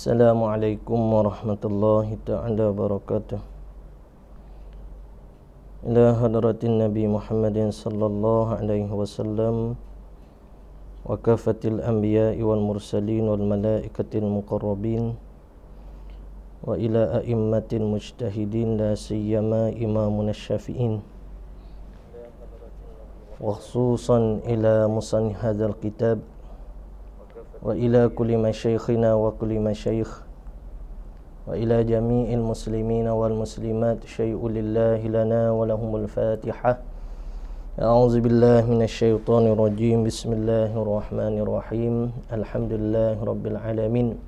Assalamualaikum warahmatullahi ta'ala wabarakatuh. Ila hadratin Nabi Muhammadin sallallahu alaihi wasallam wa kafatil anbiya'i wal mursalin wal malaikatil muqarrabin wa ila a'immatil mujtahidin la siyama imamuna syafi'in wa khususan ila musannif hadzal kitab wa ila kulli masyayikhina wa kulli masyayikh wa ila jami'il muslimina wal muslimat syai'u lillahi lana wa lahumul fatihah. A'udzu billahi minasy syaithanir rajim. Bismillahirrahmanirrahim. Alhamdulillahi rabbil alamin.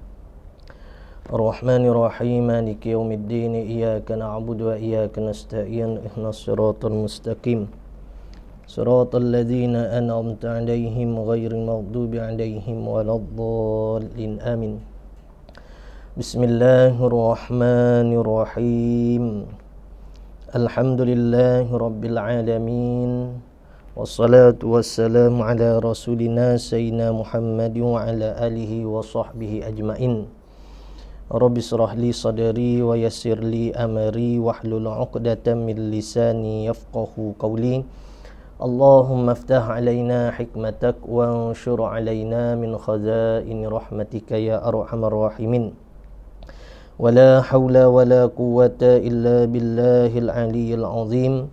Arrahmanir rahim. Maliki yaumiddin. Iyyaka na'budu wa iyyaka nasta'in. Ihdinas siratal mustaqim. Siratal ladzina an'amta 'alaihim ghairil maghdubi 'alaihim waladdallin. Amin. Bismillahirrahmanirrahim. Alhamdulillahi rabbil alamin. Wassalatu wassalamu ala rasulina sayyidina Muhammadin wa ala alihi wa sahbihi ajmain. Rabbi shrah li sadri wa yassir li amri wahlul 'uqdatam min lisani yafqahu qawli. Allahumma aftah alaina hikmatak wa anshur alaina min khazaini rahmatika ya arhamar rahimin. Wala hawla wala quwwata illa billahil aliyyil azim.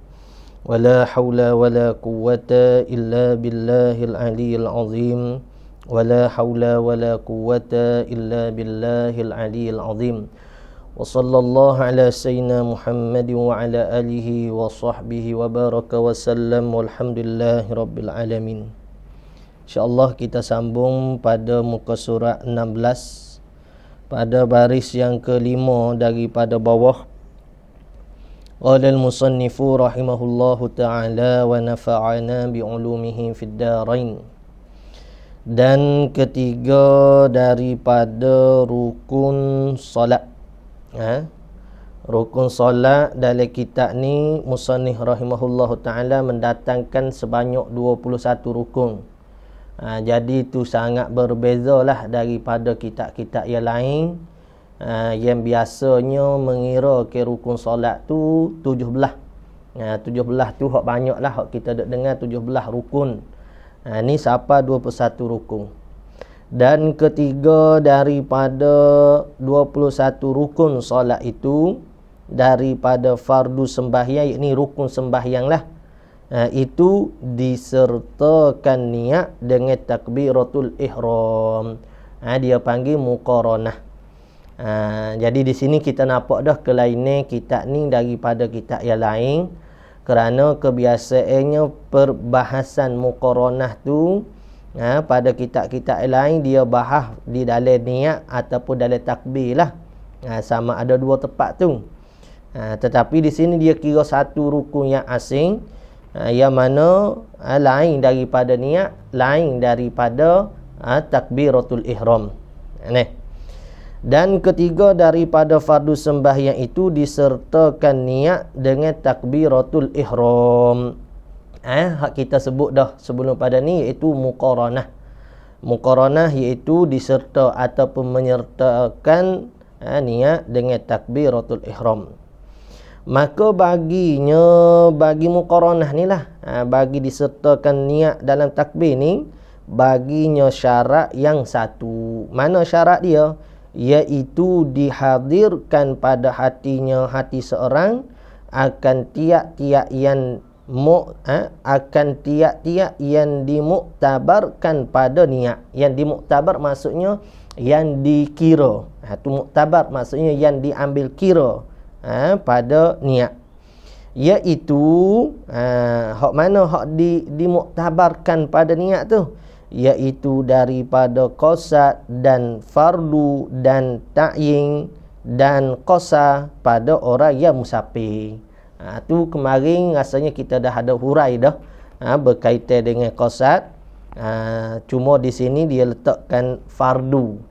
Wala hawla wala quwwata illa billahil aliyyil azim. Wala hawla wala quwwata illa billahil aliyyil azim. Wa sallallahu ala sayyidina Muhammadin wa ala alihi wa sahbihi wa baraka wa sallam. Walhamdulillahi rabbil alamin. InsyaAllah kita sambung pada muka surat 16 pada baris yang kelima daripada bawah. Qala al-musannifu rahimahullahu ta'ala wa nafa'ana bi'ulumihi fid darain. Dan ketiga daripada rukun solat. Rukun solat dalam kitab ni musannif rahimahullahu ta'ala mendatangkan sebanyak 21 rukun. Jadi itu sangat berbezalah daripada kitab-kitab yang lain yang biasanya mengira ke rukun solat tu 17. 17 tu hak banyaklah hak kita dengar 17 rukun. Ni siapa 21 rukun. Dan ketiga daripada 21 rukun solat itu daripada fardu sembahyang, yakni rukun sembahyang lah, itu disertakan niat dengan takbiratul ihram. Dia panggil muqaranah. Jadi di sini kita nampak dah kelainan kitab ni daripada kitab yang lain, kerana kebiasaannya perbahasan muqaranah tu pada kitab-kitab lain dia bahas di dalam niat ataupun dalam takbir lah. Sama ada dua tempat tu. Tetapi di sini dia kira satu rukun yang asing, yang mana lain daripada niat, lain daripada takbiratul ihram. Dan ketiga daripada fardu sembahyang itu disertakan niat dengan takbiratul ihram. Hak kita sebut dah sebelum pada ni, iaitu muqaranah. Muqaranah iaitu diserta ataupun menyertakan niat dengan takbiratul ihram. Maka bagi muqaranah ni lah, bagi disertakan niat dalam takbir ni, baginya syarat yang satu. Mana syarat dia? Iaitu dihadirkan pada hati seorang akan tiap-tiap yang dimuktabarkan pada niat. Yang dimuktabar maksudnya yang dikira. Tu muktabar maksudnya yang diambil kira pada niat. Iaitu hak mana hak dimuktabarkan pada niat tu? Iaitu daripada qasad dan fardu dan ta'yin dan qasa pada orang yang musafir. Tu kemarin rasanya kita dah ada hurai dah berkaitan dengan qasad. Cuma di sini dia letakkan fardu.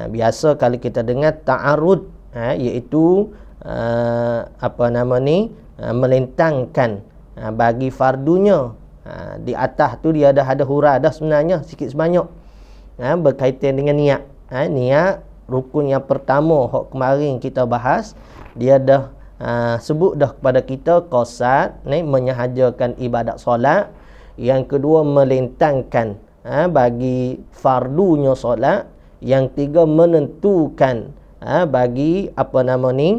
Biasa kalau kita dengar ta'arud, iaitu melentangkan bagi fardunya. Di atas tu dia dah ada hurai dah sebenarnya sikit sebanyak berkaitan dengan niat. Niat rukun yang pertama hok kemarin kita bahas, dia dah sebut dah kepada kita qasad ni menyahajakan ibadat solat. Yang kedua melentangkan bagi fardunya solat. Yang tiga menentukan bagi apa nama ni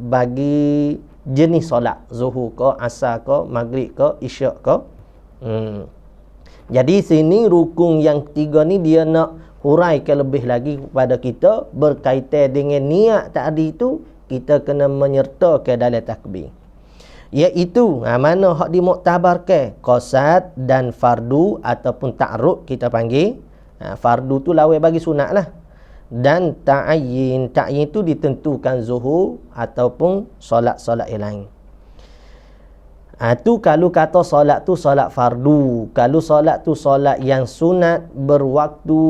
bagi jenis solat, zuhur ke, asar ke, maghrib ke, isyak ke. Jadi sini rukun yang tiga ni dia nak huraikan lebih lagi kepada kita berkaitan dengan niat tadi tu, kita kena menyertakan dalam takbir. Iaitu mana hak dimuktabarkan, qasad dan fardu ataupun ta'arud kita panggil. Fardu tu lawan bagi sunat lah. Dan ta'yin tu ditentukan zuhur ataupun solat-solat yang lain. Tu kalau kata solat tu solat fardu. Kalau solat tu solat yang sunat berwaktu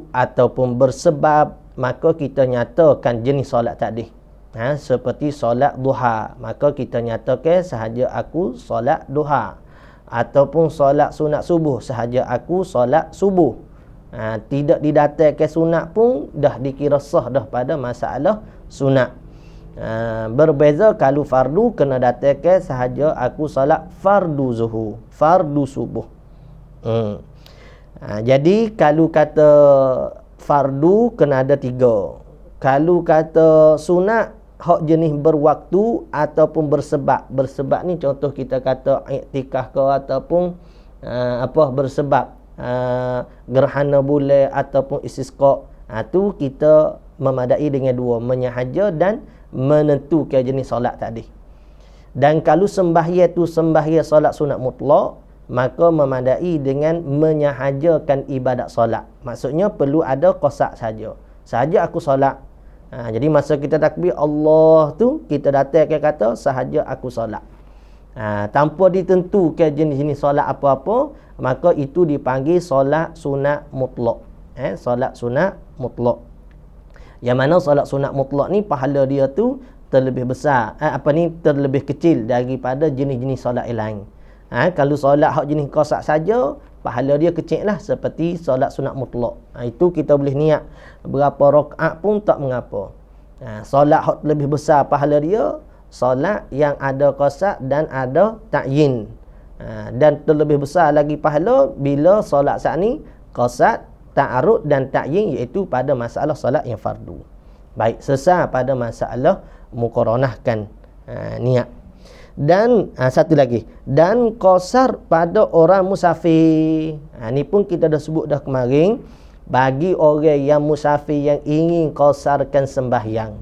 ataupun bersebab, maka kita nyatakan jenis solat tadi. Seperti solat duha, maka kita nyatakan sahaja aku solat duha. Ataupun solat sunat subuh, sahaja aku solat subuh. Tidak didatangkan sunat pun dah dikira sah dah pada masalah sunat. Berbeza kalau fardu kena datangkan sahaja aku solat fardu zuhur, fardu subuh. Jadi kalau kata fardu kena ada 3. Kalau kata sunat hak jenis berwaktu ataupun bersebab. Bersebab ni contoh kita kata iktikaf ke ataupun bersebab gerhana bulan ataupun istisqa. Tu kita memadai dengan 2, menyahaja dan menentukan jenis solat tadi. Dan kalau sembahyang tu sembahyang solat sunat mutlak, maka memadai dengan menyahajakan ibadat solat. Maksudnya perlu ada qasad saja. Sahaja aku solat. Jadi masa kita takbir Allah tu, kita datangkan kata sahaja aku solat. Tanpa ditentukan jenis-jenis solat apa-apa, maka itu dipanggil solat sunat mutlak. Solat sunat mutlak. Yang mana solat sunat mutlak ni pahala dia tu terlebih besar, terlebih kecil daripada jenis-jenis solat yang lain. Kalau solat hak jenis qasad saja, pahala dia kecil lah seperti solat sunat mutlak. Itu kita boleh niat berapa rakaat pun tak mengapa. Solat hak lebih besar pahala dia solat yang ada qasad dan ada ta'yin. Dan terlebih besar lagi pahala bila solat saat ni qasad, ta'arud dan ta'yin, iaitu pada masalah solat yang fardu. Baik, sesar pada masalah muqaranahkan niat. Dan satu lagi, dan qasar pada orang musafir. Ni pun kita dah sebut dah kemarin. Bagi orang yang musafir yang ingin qasarkan sembahyang,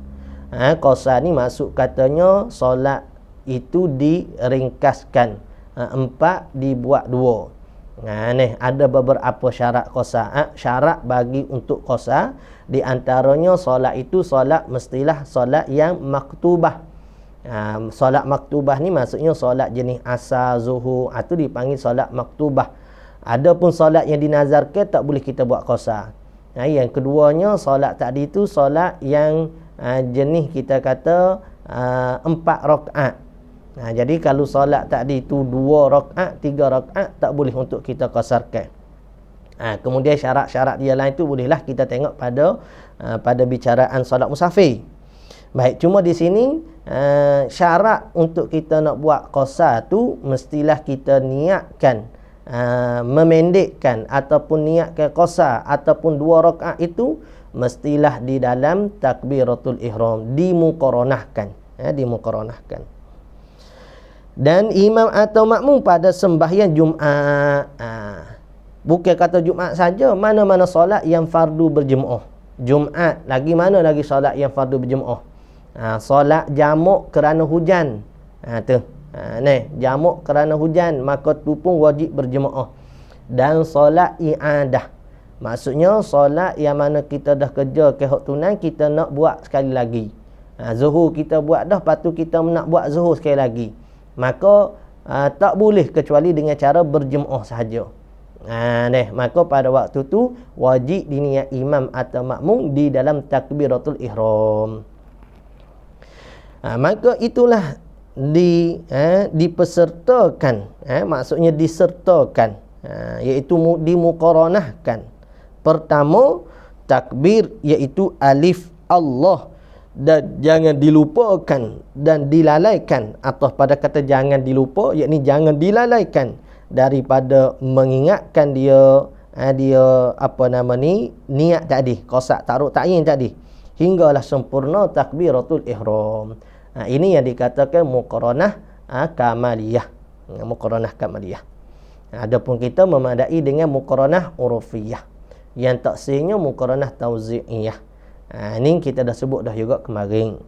qasar ni maksud katanya solat itu diringkaskan, 4 dibuat 2. Ada beberapa syarat qasar. Syarat bagi untuk qasar, di antaranya solat itu solat mestilah solat yang maktubah. Solat maktubah ni maksudnya solat jenis asar, zuhur, itu dipanggil solat maktubah. Adapun solat yang dinazarkan tak boleh kita buat qasar. Yang keduanya solat tadi tu solat yang jenis kita kata 4 rakaat. Jadi kalau solat tadi tu 2 rakaat, 3 rakaat, tak boleh untuk kita qasarkan. Kemudian syarat-syarat dia lain tu bolehlah kita tengok pada bicaraan solat musafir. Baik, cuma di sini syarat untuk kita nak buat qasar tu mestilah kita niatkan memendekkan ataupun niatkan qasar ataupun 2 rakaat itu mestilah di dalam takbiratul ihram, dimuqaranahkan. Dimuqaranahkan. Dan imam atau makmum pada sembahyang Jumaat, bukan kata Jumaat saja, mana-mana solat yang fardu berjemaah. Jumaat, lagi mana lagi solat yang fardu berjemaah. Solat jamuk kerana hujan. Jamuk kerana hujan, maka tu pun wajib berjemaah. Dan solat i'adah, maksudnya solat yang mana kita dah kerja ke hak tunai, kita nak buat sekali lagi. Zuhur kita buat dah, lepas tu kita nak buat zuhur sekali lagi, maka tak boleh kecuali dengan cara berjemaah sahaja. Maka pada waktu tu wajib diniat imam atau makmum di dalam takbiratul ihram. Maka itulah dipesertakan, maksudnya disertakan, iaitu dimuqaranahkan. Pertama, takbir iaitu alif Allah, dan jangan dilupakan dan dilalaikan, atau pada kata jangan dilupa, yakni jangan dilalaikan daripada mengingatkan dia niat tadi, qasak ta'arud ta'yin tadi, hinggalah sempurna takbiratul ihram. Ini yang dikatakan muqaranah kamaliyah. Muqaranah kamaliyah. Adapun kita memadai dengan muqaranah urufiyah. Yang taksirnya muqaranah tauzi'iyah. Ini kita dah sebut dah juga kemarin.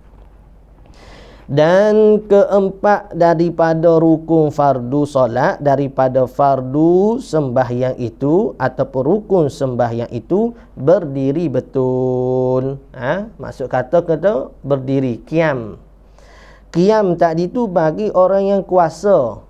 Dan keempat daripada rukun fardu solat, daripada fardu sembahyang itu ataupun rukun sembahyang itu, berdiri betul. Maksud kata berdiri, qiyam. Qiyam tadi tu bagi orang yang kuasa,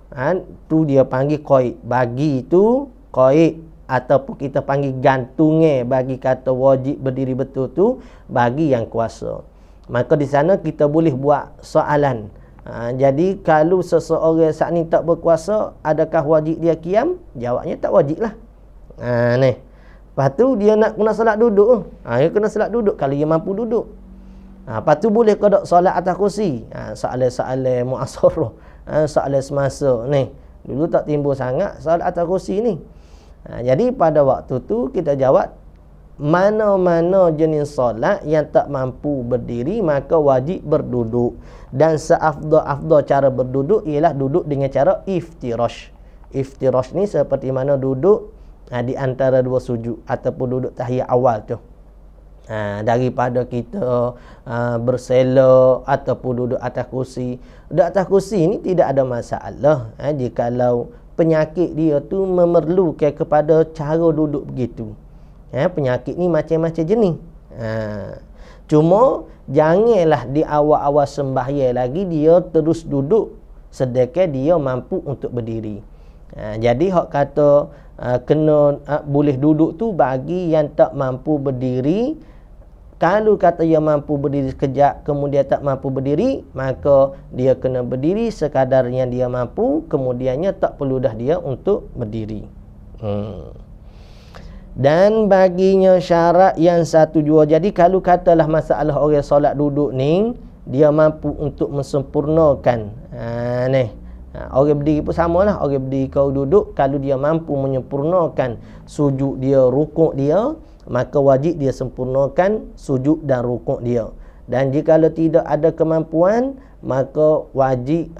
tu dia panggil qaid. Bagi itu qaid, ataupun kita panggil gantungnya, bagi kata wajib berdiri betul tu bagi yang kuasa. Maka di sana kita boleh buat soalan. Jadi kalau seseorang saat ni tak berkuasa, adakah wajib dia qiyam? Jawabnya tak wajib lah. Ni. Lepas tu dia nak kena solat duduk. Dia kena solat duduk kalau dia mampu duduk. Lepas tu boleh qada solat atas kursi. Soalan-soalan muasarah, soalan semasa ni. Dulu tak timbul sangat solat atas kursi ni. Jadi pada waktu tu kita jawab, mana-mana jenis solat yang tak mampu berdiri maka wajib berduduk. Dan seafdal-afdal cara berduduk ialah duduk dengan cara iftirash. Iftirash ni seperti mana duduk di antara dua sujud ataupun duduk tahiyat awal tu. Daripada kita bersela ataupun duduk atas kursi. Duduk atas kursi ni tidak ada masalah jikalau penyakit dia tu memerlukan kepada cara duduk begitu. Penyakit ni macam-macam jenis. Cuma janganlah di awal-awal sembahyang lagi dia terus duduk sedangkan dia mampu untuk berdiri. Jadi hak kata kena boleh duduk tu bagi yang tak mampu berdiri. Kalau kata dia mampu berdiri sekejap kemudian tak mampu berdiri, maka dia kena berdiri sekadar yang dia mampu, kemudiannya tak perlu dah dia untuk berdiri. Dan baginya syarat yang satu jua. Jadi kalau katalah masalah orang solat duduk ni, dia mampu untuk mensempurnakan orang berdiri pun samalah. Orang berdiri kau duduk, kalau dia mampu menyempurnakan sujud dia, rukuk dia, maka wajib dia sempurnakan sujud dan rukuk dia. Dan jika tidak ada kemampuan, maka wajib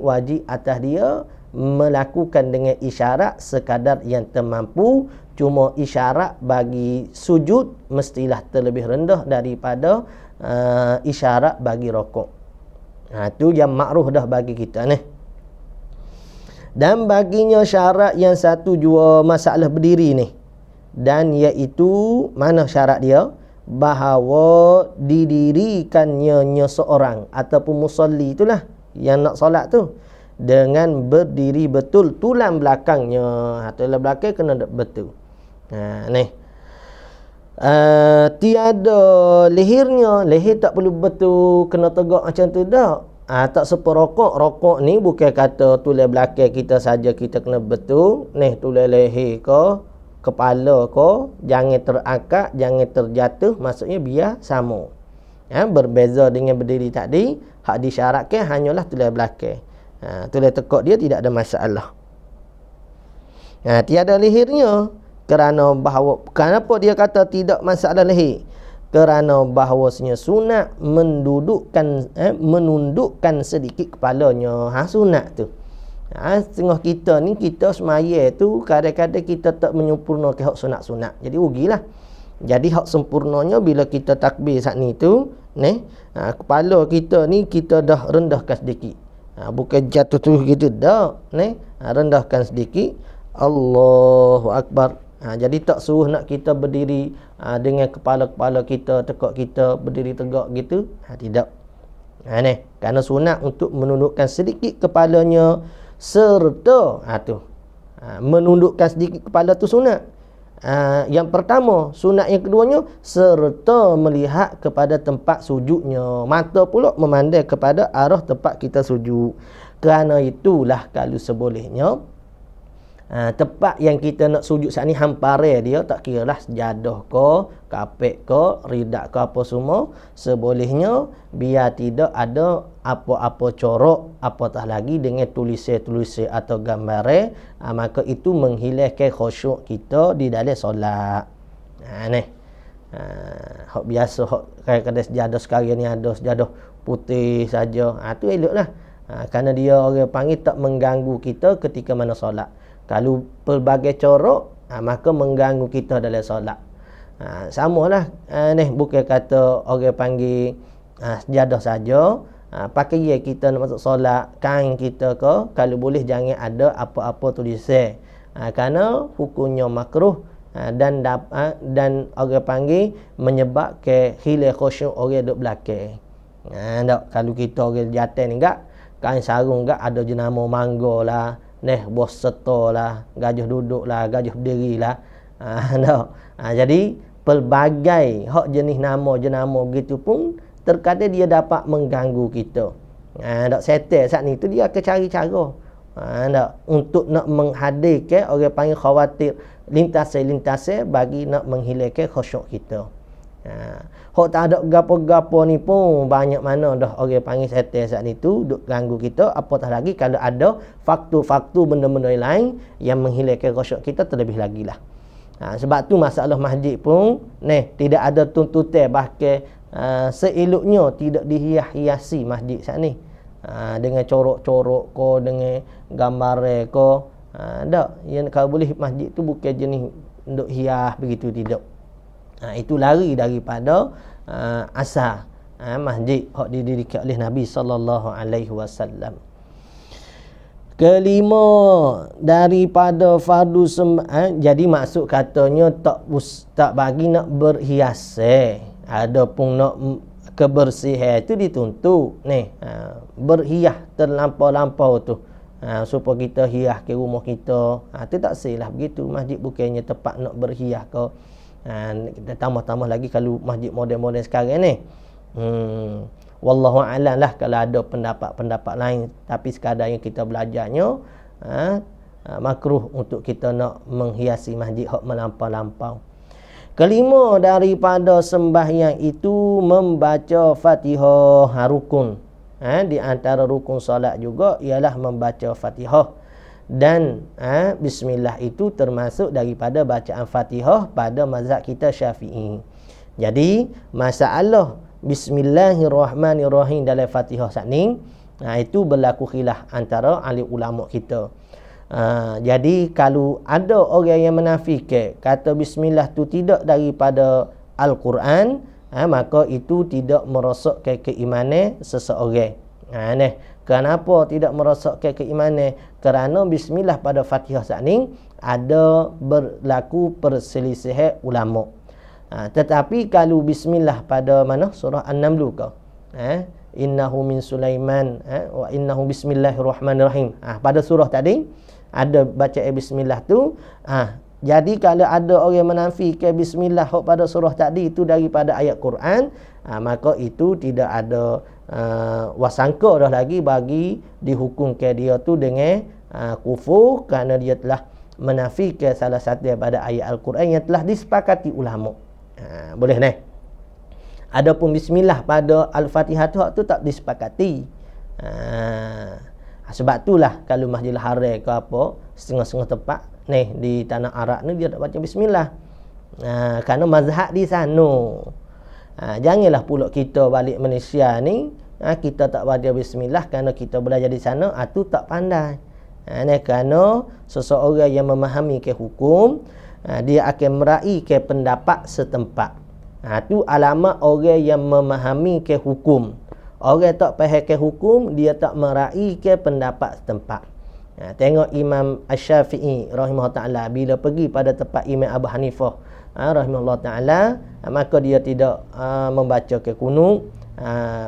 wajib atas dia melakukan dengan isyarat sekadar yang termampu. Cuma isyarat bagi sujud mestilah terlebih rendah daripada isyarat bagi rukuk. Itu yang makruh dah bagi kita ni. Dan baginya syarat yang satu jua masalah berdiri ni. Dan iaitu mana syarat dia? Bahawa didirikannya seorang ataupun musalli itulah yang nak solat tu dengan berdiri betul, tulang belakangnya, tulang belakang kena betul. Tiada lehernya, leher tak perlu betul kena tegak macam tu dah. Tak seperokok. Rokok ni bukan kata tulang belakang kita saja kita kena betul. Tulang leher ke, kepala ke, jangan terangkat, jangan terjatuh, maksudnya biar sama. Berbeza dengan berdiri tadi, hak disyaratkan hanyalah tulang belakang. Tulang tekak dia tidak ada masalah. Tiada lehernya, kerana bahawa, kenapa dia kata tidak masalah leher? Kerana bahawasanya sunat menundukkan sedikit kepalanya. Sunat tu. Setengah kita ni, kita semaya tu kadang-kadang kita tak menyempurnakan hak sunat-sunat. Jadi rugilah. Jadi hak sempurnanya bila kita takbir saat ni tu, kepala kita ni kita dah rendahkan sedikit. Bukan jatuh terus gitu dah. Rendahkan sedikit. Allahu Akbar. Jadi tak suruh nak kita berdiri dengan kepala-kepala kita, tekak kita berdiri tegak gitu. Tidak. Kerana sunat untuk menundukkan sedikit kepalanya serta menundukkan sedikit kepala tu sunat. Yang pertama, sunat yang keduanya serta melihat kepada tempat sujudnya. Mata pula memandang kepada arah tempat kita sujud. Kerana itulah kalau sebolehnya Tempat yang kita nak sujud saat ni hampare dia, tak kira lah sejadah ke, kapek ke, ridak ke apa semua, sebolehnya biar tidak ada apa-apa corok, apatah lagi dengan tulisan-tulisan atau gambar, maka itu menghilangkan khusyuk kita di dalam solat. Ni hak biasa, hak kadang-kadang sejadah sekarang ni ada sejadah putih saja, tu eloklah. Kerana dia orang panggil tak mengganggu kita ketika mana solat. Kalau pelbagai corok, maka mengganggu kita dalam solat. Samalah ni, bukan kata orang panggil sejadah saja, pakai kita nak masuk solat, kain kita ke, kalau boleh jangan ada apa-apa tulisan. Kerana hukumnya makruh, dan orang panggil menyebabkan hilang khusyuk orang duduk belakang. Kalau kita orang jatuh ni enggak, kain sarung enggak ada jenama mangga lah, buah serta lah, gajah duduk lah, gajah berdiri lah. Jadi pelbagai hak jenis nama-jenama begitu pun terkadang dia dapat mengganggu kita. Setel saat ni tu dia akan cari cara untuk nak menghadirkan orang panggil khawatir lintasan-lintasan bagi nak menghilangkan khusyuk kita. Hak tak ada gapo-gapo ni pun banyak mana dah orang panggil setan saat ni tu duk ganggu kita, apatah lagi kalau ada faktor-faktor benda-benda lain yang menghilangkan khusyuk kita terlebih lagi lah. Sebab tu masalah masjid pun tidak ada tuntutan, bahkan seeloknya tidak dihias-hiasi masjid saat ni dengan corok-corok ko, dengan gambar ko, tak. Yang kalau boleh masjid tu bukan jenis untuk hias begitu, tidak. Itu lari daripada asal masjid hak didirikan oleh Nabi sallallahu alaihi wasallam. Kelima daripada fardu jadi maksud katanya tak bagi nak berhias, adapun nak kebersihan itu dituntut berhias terlampau-lampau tu, supaya kita hias ke rumah kita, tu tak salah begitu. Masjid bukannya tempat nak berhias ke. Kita tambah-tambah lagi kalau masjid moden-moden sekarang ni. Wallahu a'lam lah kalau ada pendapat-pendapat lain, tapi sekadar yang kita belajarnya makruh untuk kita nak menghiasi masjid hak melampau-lampau. Kelima daripada sembahyang itu membaca Fatihah, rukun. Di antara rukun solat juga ialah membaca Fatihah. Dan bismillah itu termasuk daripada bacaan Fatihah pada mazhab kita Syafi'i. Jadi masalah bismillahirrahmanirrahim dalam Fatihah saat ni, itu berlaku khilaf antara ahli ulama kita. Jadi kalau ada orang yang menafikan kata bismillah tu tidak daripada Al-Quran, maka itu tidak merosakkan keimanan seseorang. Kenapa tidak merosakkan keimanan? Kerana bismillah pada Fatihah saat ni ada berlaku perselisihan ulama. Tetapi kalau bismillah pada mana surah An-Naml ke, innahu min Sulaiman wa innahu bismillahirrahmanirrahim, pada surah tadi ada baca bismillah tu. Jadi kalau ada orang menafikan bismillah pada surah tadi itu daripada ayat Quran, maka itu tidak ada wasangka dah lagi bagi dihukumkan dia tu dengan kufur, kerana dia telah menafikan salah satu daripada ayat Al-Quran yang telah disepakati ulama. Boleh ni. Adapun bismillah pada Al-Fatihah tu tak disepakati. Sebab itulah kalau Masjidil Haram ke apa, setengah-setengah tempat di tanah Arab ni dia tak baca bismillah. Kerana mazhab di sana. Janganlah pula kita balik Malaysia ni kita tak baca bismillah kerana kita belajar di sana, tu tak pandai. Kerana seseorang yang memahami ke hukum, dia akan meraih ke pendapat setempat. Tu alamat orang yang memahami ke hukum. Orang tak faham ke hukum, dia tak meraih ke pendapat setempat. Tengok Imam Asy-Syafi'i rahimahullah ta'ala bila pergi pada tempat Imam Abu Hanifah rahimahullah ta'ala, maka dia tidak membaca ke kunut.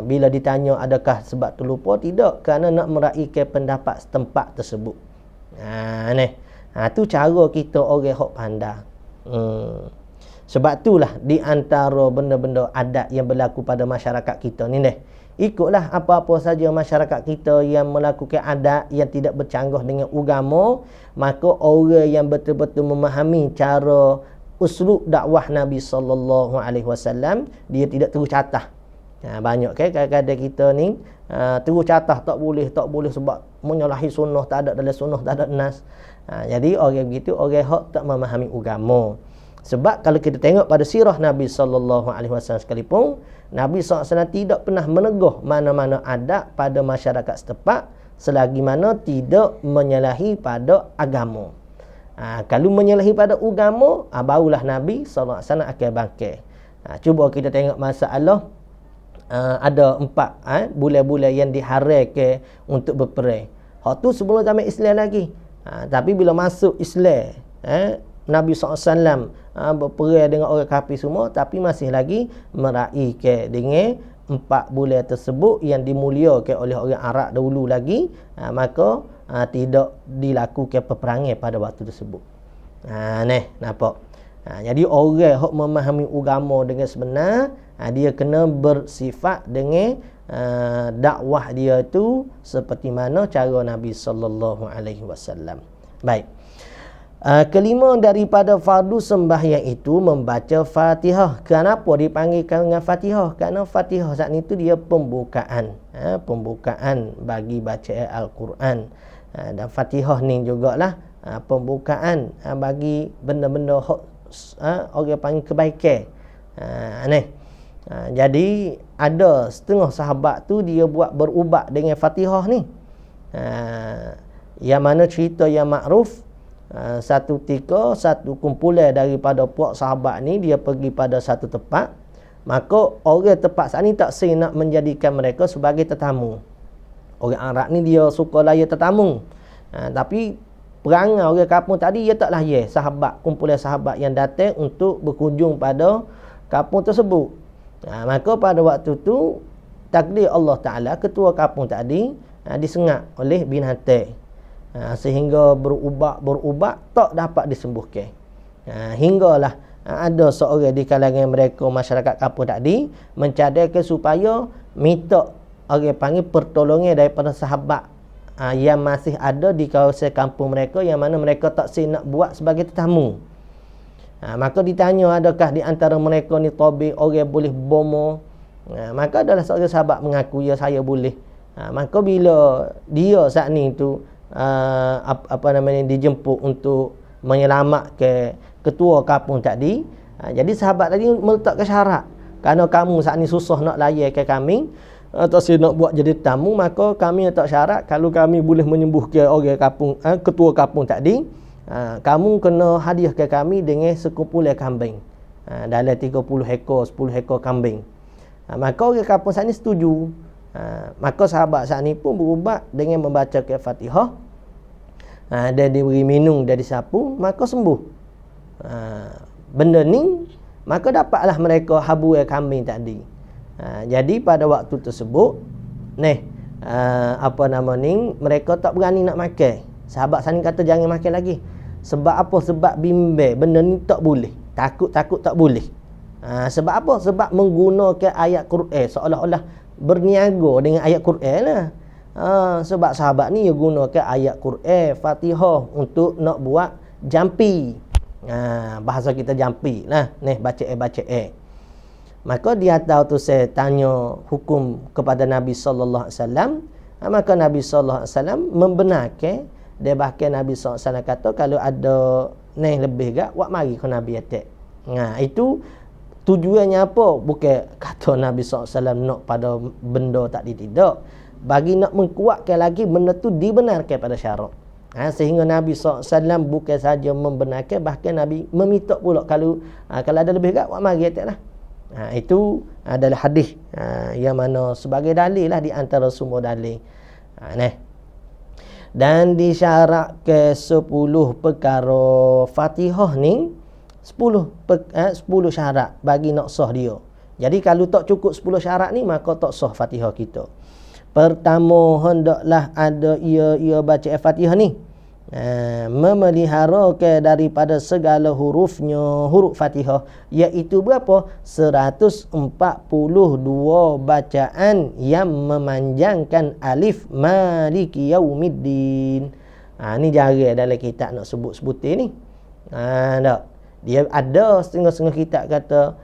Bila ditanya adakah sebab terlupa, tidak, kerana nak meraihkan pendapat setempat tersebut. Tu cara kita orang hok pandai. Sebab itulah di antara benda-benda adat yang berlaku pada masyarakat kita ni ikutlah apa-apa saja masyarakat kita yang melakukan adat yang tidak bercanggah dengan agama, maka orang yang betul-betul memahami cara uslub dakwah Nabi SAW, dia tidak terus catah. Banyak kan kadang-kadang kita ni terus catah, tak boleh sebab menyalahi sunnah, tak ada dalam sunnah, tak ada nas. Jadi orang begitu orang hak tak memahami agama. Sebab kalau kita tengok pada sirah Nabi SAW sekalipun, Nabi SAW tidak pernah meneguh mana-mana adat pada masyarakat setempat selagi mana tidak menyalahi pada agama. Kalau menyalahi pada agama, barulah Nabi SAW akan bangkit. Cuba kita tengok masalah ada 4 bulan-bulan yang diharamkan untuk berperang. Hak tu sebelum zaman Islam lagi. Tapi bila masuk Islam, Nabi SAW berperang dengan orang kafir semua, tapi masih lagi meraihkan dengan 4 bulan tersebut yang dimuliakan oleh orang Arab dahulu lagi, maka tidak dilakukan peperangan pada waktu tersebut. Nampak? Jadi orang yang memahami agama dengan sebenar, dia kena bersifat dengan dakwah dia itu seperti mana cara Nabi SAW. Baik. Kelima daripada fardu sembahyang itu membaca Fatihah. Kenapa dipanggilkan dengan Fatihah? Kerana Fatihah saat itu dia pembukaan, pembukaan bagi bacaan Al-Quran. Dan Fatihah ni jugalah pembukaan bagi benda-benda orang panggil kebaikan. Jadi ada setengah sahabat tu dia buat berubat dengan Fatihah ni. Yang mana cerita yang makruf, satu ketika satu kumpulan daripada puak sahabat ni dia pergi pada satu tempat, maka orang tempat saat ni tak nak menjadikan mereka sebagai tetamu. Orang Arab ni dia suka layan tetamu, tapi perangai orang kampung tadi dia tak layan sahabat, kumpulan sahabat yang datang untuk berkunjung pada kampung tersebut. Maka pada waktu tu takdir Allah Ta'ala, ketua kampung tadi disengat oleh binatang, sehingga berubat tak dapat disembuhkan. Hinggalah ada seorang di kalangan mereka masyarakat kampung tadi mencadangkan supaya minta orang panggil pertolongan daripada sahabat yang masih ada di kawasan kampung mereka, yang mana mereka tak nak buat sebagai tetamu. Maka ditanya, adakah di antara mereka ni tabib, orang boleh bomo? Maka adalah seorang sahabat mengaku, ya saya boleh. Maka bila dia saat ni tu dijemput untuk menyelamatkan ketua kampung tadi, jadi sahabat tadi meletakkan syarat, kerana kamu saat ni susah nak layarkan kami atau saya nak buat jadi tamu, maka kami letak syarat, kalau kami boleh menyembuhkan orang kampung, ketua kampung tadi, kamu kena hadiahkan kami dengan sekumpulan kambing, dalam 30 ekor 10 ekor kambing. Maka orang kampung saat ni setuju. Maka sahabat saat ni pun berubat dengan membaca Fatihah, dan diberi minum, dan disapu, maka sembuh. Benda ni, maka dapatlah mereka habuai kambing tadi. Jadi pada waktu tersebut mereka tak berani nak makan. Sahabat saat ni kata jangan makan lagi. Sebab apa? Sebab bimbang benda ni tak boleh, takut tak boleh. Sebab apa? Sebab menggunakan ayat Quran, seolah-olah berniaga dengan ayat Quran lah. Sebab sahabat ni dia gunakan ayat Quran Fatihah untuk nak buat jampi. Bahasa kita jampi lah, bacaan. Maka dia tahu tu saya tanya hukum kepada Nabi sallallahu alaihi wasallam. Maka Nabi sallallahu alaihi wasallam membenarkan. Dia bahkan Nabi sallallahu alaihi wasallam kata kalau ada lebih gak, wak mari ke Nabi atak. Itu tujuannya apa? Bukan kata Nabi SAW nak pada benda tak tidak. Bagi nak mengkuatkan lagi benda tu dibenarkan pada syarak. Sehingga Nabi SAW bukan saja membenarkan, bahkan Nabi meminta pula kalau ada lebih kat, wak mari atak lah. Itu adalah hadis yang mana sebagai dalil lah di antara semua dalil. Dan disyaratkan 10 perkara Fatihah ni, 10 syarat bagi nak sah dia. Jadi kalau tak cukup 10 syarat ni, maka tak sah Fatihah kita. Pertama, hendaklah ada ia baca Fatihah ni memelihara ke daripada segala hurufnya, huruf Fatihah, iaitu berapa? 142 bacaan yang memanjangkan alif maliki yaumiddin. Ni jarang dalam kitab nak sebut-sebutin ni. Tak. Dia ada setengah-setengah kitab kata,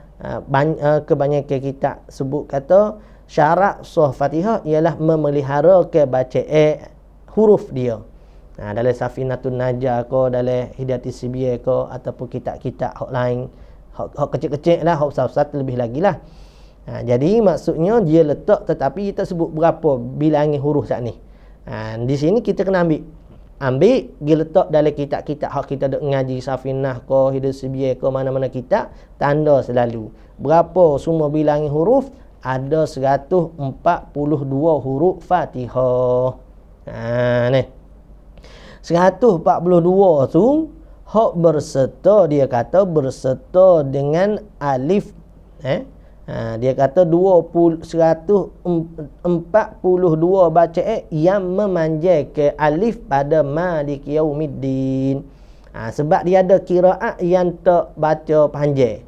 kebanyakan kitab sebut kata syarat sah Fatihah ialah memelihara ke bacaan huruf dia. Dalam Safinatun Najah ke, dalam Hidayatus Sibiya ke, ataupun kitab-kitab hak lain, hak kecil-kecil lah, hak besar-besar lebih lagi lah. Jadi maksudnya dia letak, tetapi kita sebut berapa bilangan huruf saat ni. Di sini kita kena ambil dia letak dalam kitab-kitab hak kita duk ngaji Safinah ke, Hidayatus Sibiya ke, mana-mana kitab, tanda selalu berapa semua bilangan huruf. Ada 142 huruf Fatihah. Ni 142 tu hak berserta, dia kata berserta dengan alif. Dia kata 142 bacaan yang memanjang ke alif pada Maliki Yaumiddin. Sebab dia ada qiraat yang tak baca panjang.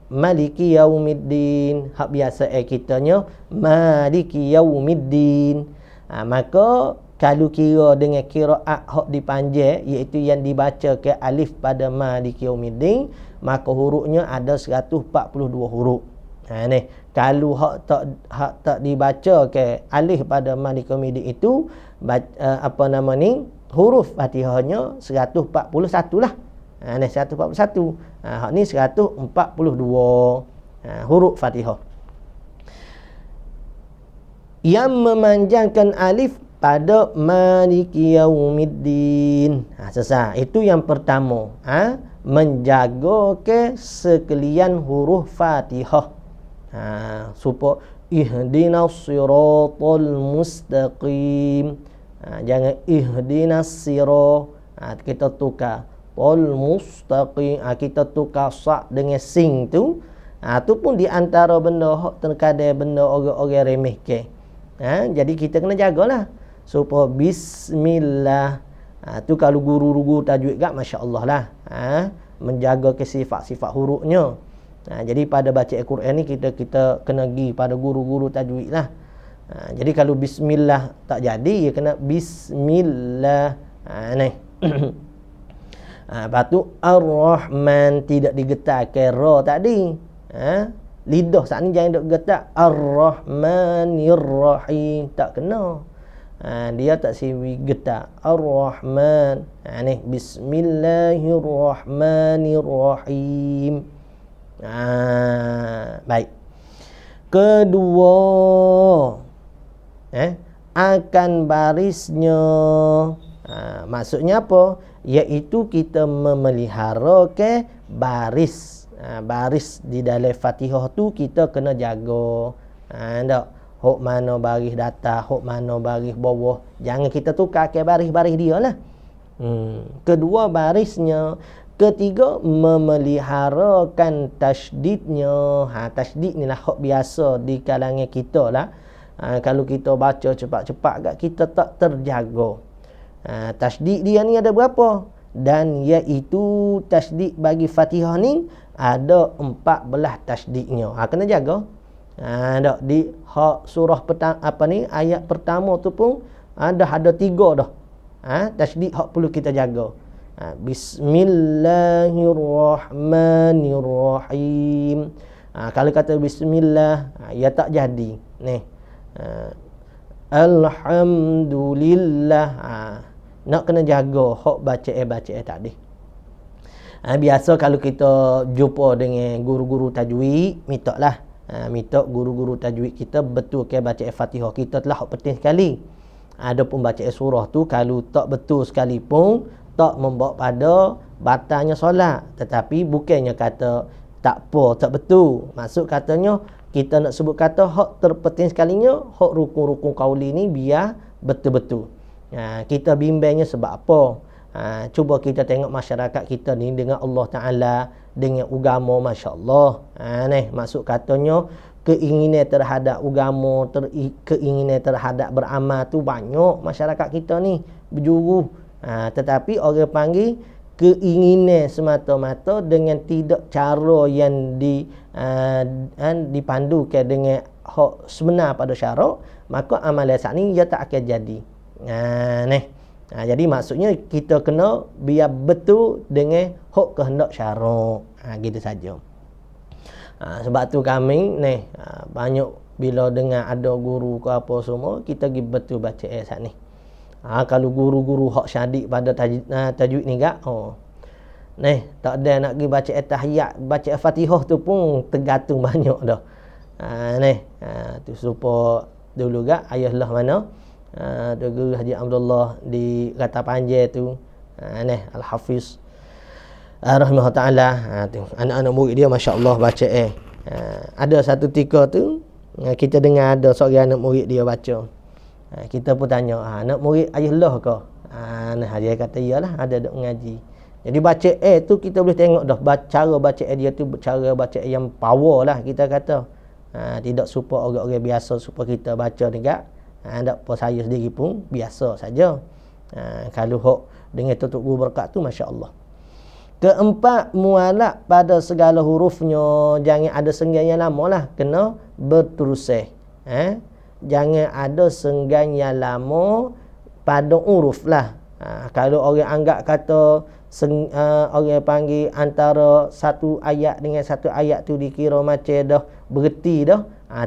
Maliki Yaumiddin, hak biasa kitanya Maliki Yaumiddin. Maka kalau kira dengan qiraat hak dipanjang, iaitu yang dibaca ke alif pada Maliki Yaumiddin, maka hurufnya ada 142 huruf. Ni kalau hak tak dibaca ke alif pada Maliki Yaumiddin itu huruf Fatihahnya 141 lah. Ni 141. Hak ni 142 huruf Fatihah yang memanjangkan alif pada Maliki Yaumiddin. Selesai. Itu yang pertama. Menjaga ke sekalian huruf Fatihah. Supaya ihdinas siratal mustaqim. Jangan ihdinas sira. Kita tukar tol mustaqim. Kita tukar sa dengan sing tu. Tu pun di antara benda terkadang benda orang-orang remeh ke. Jadi kita kena jagalah supaya bismillah. Tu kalau guru-guru tajwid gak, masya-Allah lah. Menjaga ke sifat-sifat hurufnya. Jadi pada baca Al-Quran ni kita kena pergi pada guru-guru tajwid lah. Jadi kalau bismillah tak jadi, ya kena bismillah. Ni. Lepas tu Ar-Rahman tidak digetarkan ra tadi. Lidah saat ni jangan duk getar Ar-Rahmanir-Rahim, tak kena. Dia tak siwi getar Ar-Rahman. Ni Bismillahirrahmanirrahim. Baik. Kedua, akan barisnya. Maksudnya apa? Iaitu kita memelihara ke baris. Baris di dalam Fatihah tu kita kena jaga. Tak? Hok mana baris datar, hok mana baris bawah. Jangan kita tukar ke baris-baris dia lah. Kedua, barisnya. Ketiga, memeliharakan tasydidnya. Tasydid ni lah hok biasa di kalangan kita lah. Kalau kita baca cepat-cepat agak kita tak terjaga. Tasydid dia ni ada berapa? Dan iaitu tasydid bagi Fatihah ni ada 14 tasydidnya. Kena jaga. Di surah ayat pertama tu pun ada 3 dah. Tasydid hak perlu kita jaga. Bismillahirrahmanirrahim. Kalau kata bismillah, ya tak jadi. Ni. Alhamdulillah. Nak kena jaga hak bacaan tadi. Biasa kalau kita jumpa dengan guru-guru tajwid, minta guru-guru tajwid kita betulkan bacaan Fatihah kita telah hak penting sekali. Adapun bacaan surah tu kalau tak betul sekalipun tak membawa pada batalnya solat. Tetapi bukannya kata tak apa, tak betul. Maksud katanya kita nak sebut kata hak terpenting sekalinya hak rukun-rukun qauli ni biar betul-betul. Kita bimbangnya sebab apa? Cuba kita tengok masyarakat kita ni dengan Allah Ta'ala, dengan agama, masya-Allah. Maksud katanya keinginan terhadap agama, keinginan terhadap beramal tu banyak masyarakat kita ni berjuru. Tetapi orang panggil keinginan semata-mata dengan tidak cara yang dipandukan dengan hak sebenar pada syarak, maka amalan saat ni ia tak akan jadi. Jadi maksudnya kita kena biar betul dengan hak kehendak syarak. Gitu saja. Sebab tu kami banyak bila dengar ada guru ke apa semua, kita pergi betul baca ayat saat ni. Kalau guru-guru hak syadik pada tajwid ni gak, tak ada nak pergi baca tahiyat, baca Fatihah tu pun tergantung banyak dah. Tu supaya dulu gak ayahlah mana tu guru Haji Abdullah di Kata Panjang tu, Al-Hafiz rahimahullah taala, tu anak-anak murid dia masya-Allah baca ada satu tika tu kita dengar ada seorang anak murid dia baca. Kita pun tanya, anak murid ayahlah ke? Dia kata iyalah, ada mengaji. Jadi baca tu kita boleh tengok dah cara baca dia tu cara baca yang power lah kita kata. Tidak supaya orang-orang biasa supaya kita baca dekat. Tak apa, saya sendiri pun biasa saja. Kalau hok dengan tutup guru berkat tu masya-Allah. Keempat, mualak pada segala hurufnya, jangan ada senggan yang lama lah, kena berterusan. Jangan ada senggan yang lama pada huruf lah. Kalau orang anggap kata orang panggil antara satu ayat dengan satu ayat tu dikira macam dah berhenti dah,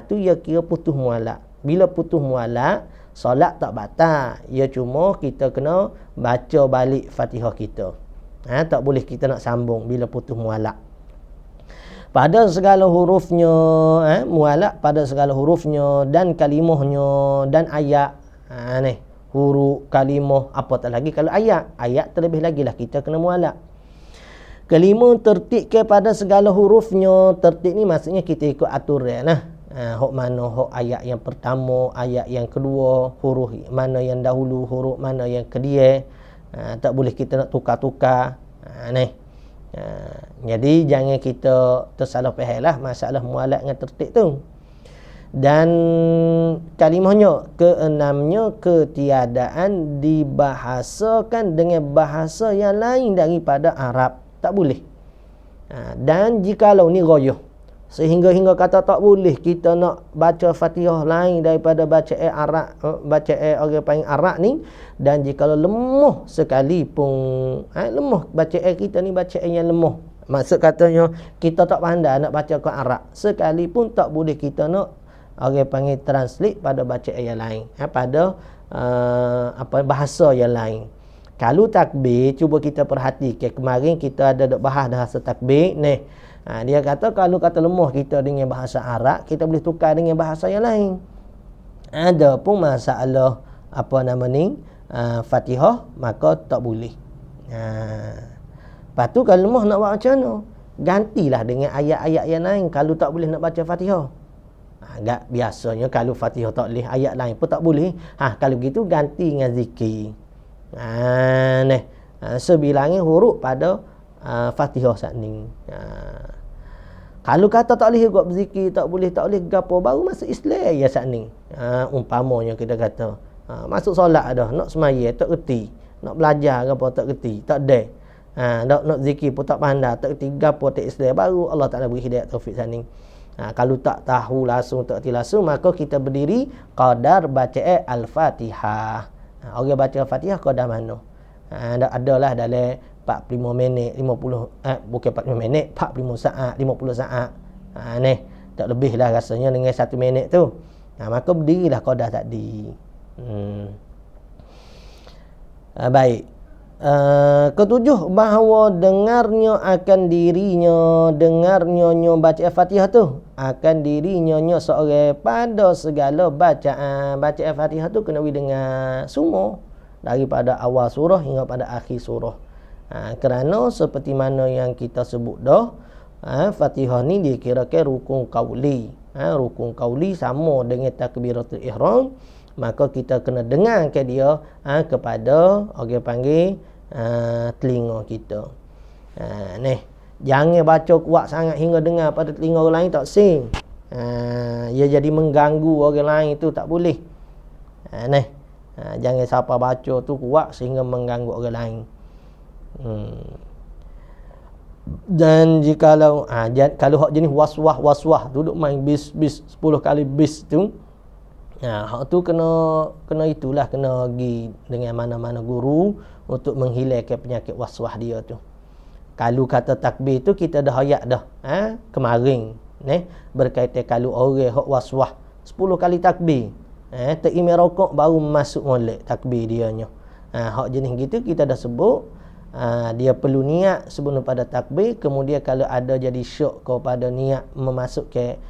tu ia kira putus mualak. Bila putus mualak, solat tak batal. Ia cuma kita kena baca balik Fatihah kita. Tak boleh kita nak sambung bila putus mualak. Pada segala hurufnya, mualak pada segala hurufnya dan kalimahnya dan ayat. Huruf, kalimah, apa tak lagi kalau ayat. Ayat terlebih lagi lah kita kena mualak. Kelima, tertib kepada segala hurufnya. Tertib ni maksudnya kita ikut aturan lah. Hok mana hok ayat yang pertama, ayat yang kedua, huruf mana yang dahulu, huruf mana yang kedua. Tak boleh kita nak tukar-tukar. Jadi jangan kita tersalah faham lah masalah mualak dengan tertib tu. Dan kalimahnya, keenamnya, ketiadaan dibahasakan dengan bahasa yang lain daripada Arab. Tak boleh. Dan jikalau ni ghayah, sehingga kata tak boleh kita nak baca Fatihah lain daripada bacaan Arab, bacaan orang panggil Arab ni, dan jikalau lemah sekalipun, lemah bacaan kita ni bacaan yang lemah, maksud katanya kita tak pandai nak baca ke Arab, sekalipun tak boleh kita nak orang panggil translate pada bacaan yang lain, pada bahasa yang lain. Kalau takbir, cuba kita perhatikan, kemarin kita ada bahas bahasa takbir ni. Dia kata kalau kata lemah kita dengan bahasa Arab, kita boleh tukar dengan bahasa yang lain. Ada pun masalah Fatihah, maka tak boleh. Lepas tu kalau lemah nak buat macam mana? Gantilah dengan ayat-ayat yang lain kalau tak boleh nak baca Fatihah. Biasanya kalau Fatihah tak boleh, ayat lain pun tak boleh. Kalau begitu ganti dengan zikir. Sebilangnya huruf pada Fatihah saat ni. Kalau kata tak boleh buat berzikir, tak boleh gapo, baru masuk Islam ya saat ni. Umpamanya kita kata masuk solat dah, nak semaya tak reti, nak belajar gapo tak reti, tak ada. Nak zikir pun tak pandai, tak reti gapo tak Islam, baru Allah Taala beri hidayah taufik saat ni. Kalau tak tahu langsung, tak reti langsung, maka kita berdiri qadar bacaan Al-Fatihah. Orang baca Al-Fatihah qadar mana? Adalah dalam 45 minit, 50 bukan 45 minit, 45 saat, 50 saat. Tak lebih lah rasanya dengan 1 minit tu. Maka berdirilah qadar tadi. Baik. Ketujuh, bahawa dengarnya akan dirinya, dengarnya baca Al-Fatihah tu akan dirinya seorang pada segala bacaan. Baca Al-Fatihah tu kena dengar semua daripada awal surah hingga pada akhir surah. Kerana seperti mana yang kita sebut dah, Fatihah ni dikirakan rukun qauli. Rukun qauli sama dengan takbiratul ihram, maka kita kena dengar ke dia kepada orang panggil telinga kita. Jangan baca kuat sangat hingga dengar pada telinga orang lain tak sing. Ia jadi mengganggu orang lain tu, tak boleh. Jangan siapa baca tu kuat sehingga mengganggu orang lain. Dan jikalau kalau hak jenis waswah duduk main bis 10 kali bis tu, hak tu kena itulah, kena pergi dengan mana-mana guru untuk menghilangkan penyakit waswah dia tu. Kalau kata takbir tu kita dah ayat dah kemarin berkaitan kalau orang hak waswah 10 kali takbir, terimam rokok baru masuk molek takbir dia nya. Hak jenis gitu kita dah sebut. Dia perlu niat sebelum pada takbir. Kemudian kalau ada jadi syok kepada niat memasukkan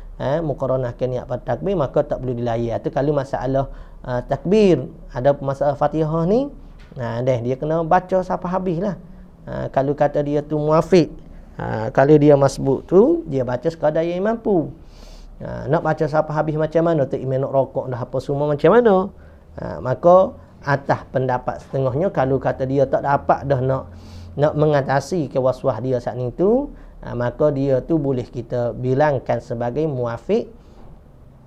muqaranahkan niat pada takbir, maka tak perlu dilayan. Itu kalau masalah takbir. Ada masalah Fatihah ni, dia kena baca sampai habis lah. Kalau kata dia tu muafiq, kalau dia masbuk tu dia baca sekadar yang mampu. Nak baca sampai habis macam mana, tu imam nak rokok dah apa semua macam mana, maka atas pendapat setengahnya, kalau kata dia tak dapat dah nak mengatasi ke waswah dia saat ni tu, maka dia tu boleh kita bilangkan sebagai muafiq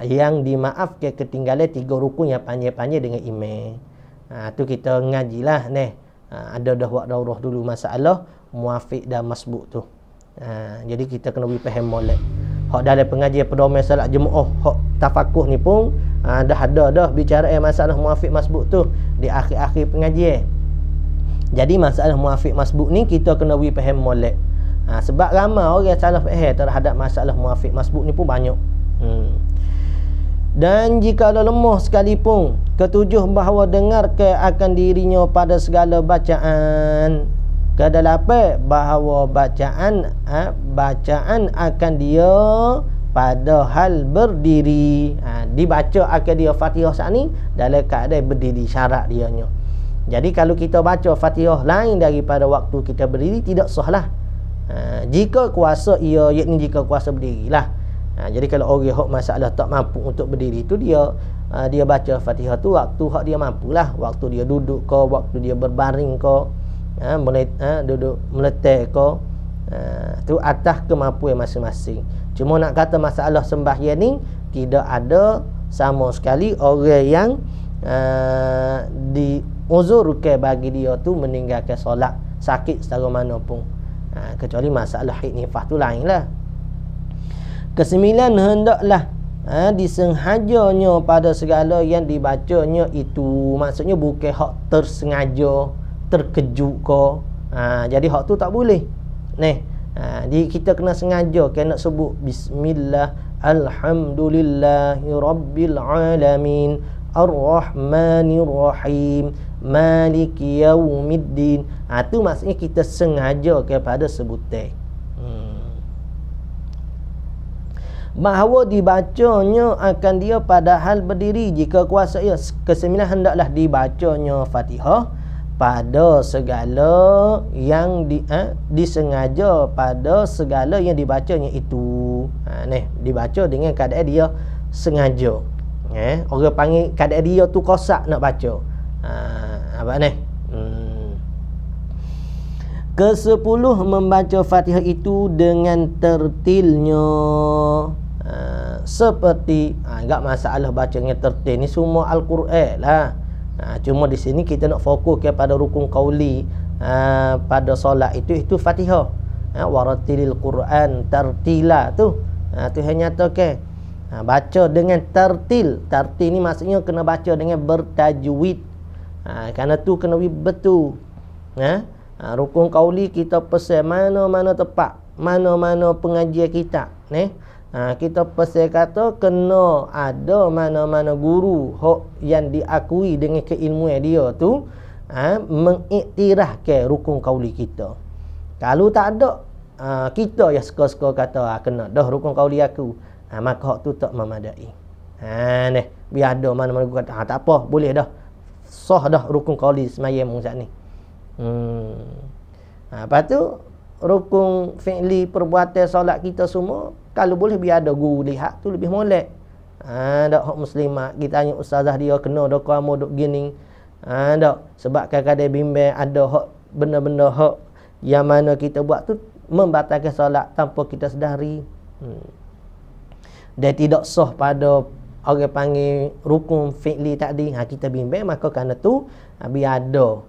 yang dimaafkan ketinggalan 3 rukun yang panjang-panjang dengan imam. Tu kita ngajilah ada dah buat daurah dulu masalah muafiq dan masbuk tu. Jadi kita kena faham molek. Hak dalam pengajian pedoman salat jemaah, hak tafakuh ni pun dah ada dah bicara masalah muafiq masbuk tu di akhir-akhir pengajian. Jadi masalah muafiq masbuk ni kita kena faham molek. Sebab ramai orang salah faham terhadap masalah muafiq masbuk ni pun banyak. Dan jika lemah sekalipun, ketujuh bahawa dengarkan akan dirinya pada segala bacaan. Kedelapan, bahawa bacaan akan dia pada hal berdiri. Dibaca akan dia Fatihah saat ni dalam keadaan berdiri, syarat dianya. Jadi kalau kita baca Fatihah lain daripada waktu kita berdiri, tidak sah lah. Jika kuasa yakni jika kuasa berdirilah. Jadi kalau orang hak masalah tak mampu untuk berdiri tu, dia baca Fatihah tu waktu hak dia mampulah, waktu dia duduk ke, waktu dia berbaring ke, duduk meletak ke, tu atas kemampuan masing-masing. Cuma nak kata masalah sembahyang ni tidak ada sama sekali orang yang diuzurkan bagi dia tu meninggalkan solat sakit secara mana pun, kecuali masalah haid nifas tu lain lah. Kesembilan, hendaklah disengajanya pada segala yang dibacanya itu. Maksudnya bukan hak tersengaja, terkejut ke. Jadi hak tu tak boleh. Jadi kita kena sengaja nak sebut bismillah, alhamdulillahi rabbil alamin, ar-rahmanir rahim, maliki yaumiddin. Tu maksudnya kita sengaja kepada sebutan. Bahawa dibacanya akan dia pada hal berdiri jika kuasa ia. Kesembilan, hendaklah dibacanya Fatihah pada segala yang disengaja pada segala yang dibacanya itu. Dibaca dengan keadaan dia sengaja. Orang panggil keadaan dia tu kosak nak baca. Apa ni? Ke-10, membaca Fatihah itu dengan tertilnya. Seperti enggak masalah bacanya tertil ni semua Al-Quran lah. Cuma di sini kita nak fokus kepada rukun qauli pada solat itu Fatihah. Waratilil Quran tartila tu. Tu hanya nyatakan baca dengan tertil. Tertil ni maksudnya kena baca dengan bertajwid. Kerana tu kena betul. Rukun qauli kita pesan mana-mana tepat, mana-mana pengajian kita kita pesan kata kena ada mana-mana guru yang diakui dengan keilmuan dia tu mengiktirafkan rukun qauli kita. Kalau tak ada, kita yang suka-suka kata kena dah rukun qauli aku, maka hak tu tak memadai. Biar ada mana-mana guru kata tak apa, boleh dah, sah dah rukun qauli semayang saat ni. Lepas tu rukun fi'li perbuatan solat kita semua, kalau boleh biar ada guru lihat tu lebih molek. Dak hak muslimat kita tanya ustazah dia kena dak kamu duk gini. Dak sebab kadang-kadang bimbang ada hak benda-benda hak yang mana kita buat tu membatalkan solat tanpa kita sedari. Dan tidak sah pada orang panggil rukun fi'li tadi, kita bimbang, maka kerana tu biar ada